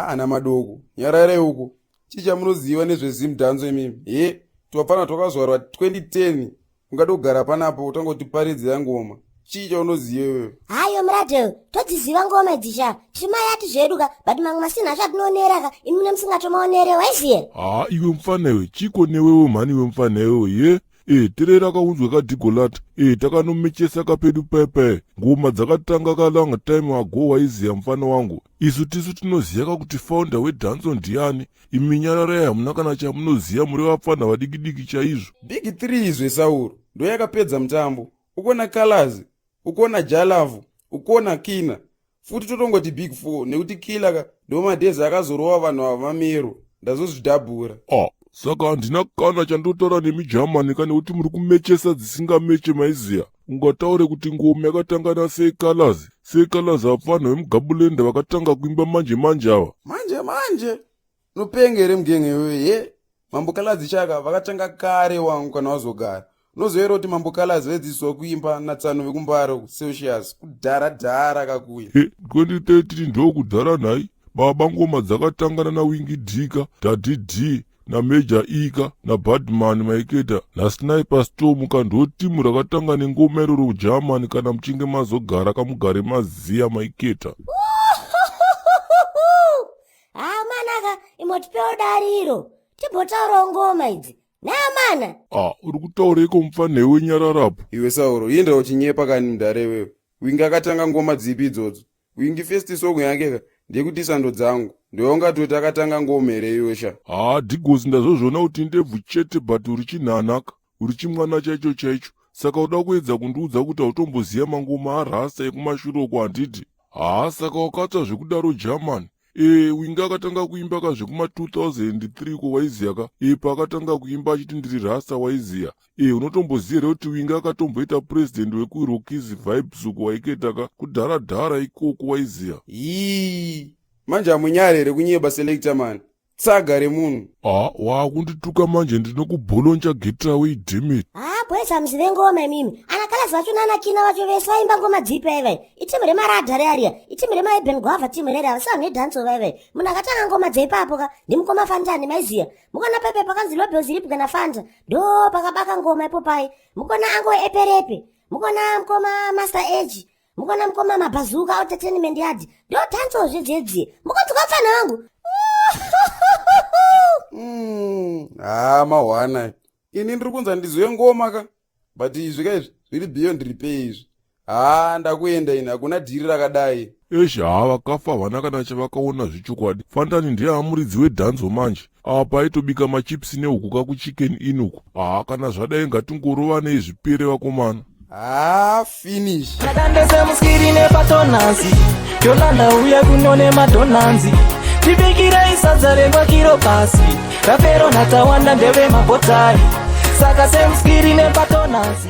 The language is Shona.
ana madoko nyarare uko chicha munoziva nezvezimdanzo imimi twapana twakazvarwa 2010 ungatogara panapo utangotiparidzira ngoma chicha unoziva iwewe. Hayo murate todziziva ngoma dzisha chimayati zveduka but mamwe masina achatinoneraka imune musingatomaonere waiziye. Iwe mfanewe chiko newewe mhani we mfanewe terera kaunzwe kadhigolata takanomechesa kapedu pepe ngoma dzakatanga kalanga time ago waiziya mfana wangu. Isu tisu tinoziya kakuti founder wedhanzo Ndiani iminyarara hamuna kana chamunoziya muri vapfana vadikidiki chaizvo. Big 3 izve Sauro ndo yakapedza mutambo. Ukona Kalazi, ukona Jalavu, ukona Kina, futi totongoti Big 4 nekuti Kila ndo madhezi akazorova vanhu ava mamero ndazozvidhabhura. Saka handina kana chandotaura nemiJamani kana kuti muri kumechesa dzisingameche maiziya. Ungataure kuti ngoma yakatangana seKalazi vapfana vemugabulenda vakatanga kuimba manje ava. Manje nopengere mugenge wewe Mambo Kalazi chaka vakatanga kare wangu kana wazogara. Unozoera kuti Mambo Kalazi vedzidziswa kuimba natsano vekumbaro Celsius kudhara kakuya. 2013 ndo kudhara nhai baba ngoma dzakatangana naWingi Dika, Daddy D na Major Ika na Badman Maiketa na Sniper Storm kando timu rakatanga nengoma iroro kuJamani kana muchinge mazogara kamugare maziya Maiketa. Manaka imotipewo dariro tibotaura ngoma idzi namana. Uri kutaureko mfanewe nyararapo. Iwe Sauro yenda uchinyepa kani mudare wewe. Wingi akatanga ngoma dzipi idzodzo. Wingi first song yake ndekuti sando dzangu ndiwe ungatoti akatanga ngoma here iwesha. Digozi ndazozvona kuti ndebvu chete but uri chinhanhaka uri chimwana chaicho saka uda kuedza kundiudza kuti hautomboziya mangoma arasta ekumashure uko handiti. Saka wakatsva zvekudaro German. Wingi akatanga kuimba kazvekuma 2003 ko waiziya ka paakatanga kuimba achiti ndiri rasta waiziya. Unotomboziya kuti Wingi akatomboita president wekuRockies Vibes uko waiketa ka kudhara ikoko waiziya. Manje amunyarere kunyeba selector man. Tsaga remunhu. Wakundituka manje ndinokubholoncha getaway demit. Boys amzive ngoma mimi. Anakalazi vacho nana Kina vacho vese vaimba ngoma dzipi ive. Itimu remaradhari ariya. Itimu remaEben Guava timu rera vasa nedhanso vaive. Munhu akatanga ngoma dzeipapo ka ndimukoma Fantani maiziya. Mukona pepe pakanzi Lobel ziripi kana Fanta. Ndo pakabaka ngoma ipo pai. Mukona ango eperepe. Mukona mukoma Master Edge. Mukona mukoma Mabazuka Entertainment Yard. Ndo dhanso zvidzedzi. Mukonzwa mfana wangu. Mawana. Ini ndiri kunza ndizive ngoma ka. But izvi kaizvi zviri beyond repair izvi. Ndakuenda ina hakuna dhiri rakadai. Vakafa havana kana chavakaona zvichokwadi. Fantani ndiye amuridzi wedhanzo manje. Apa aitobika machipsi nehuku kakuchicken inn uku. Kana zvadai ngatingorova nezvipere vakomana. Finish. Nadandese muskiri nepatonazi Yolanda uye kunone madonanzi Tibikira isadza remwakiro pasi Rapero natawanda ndeve mabotai Saka semuskiri nepatonazi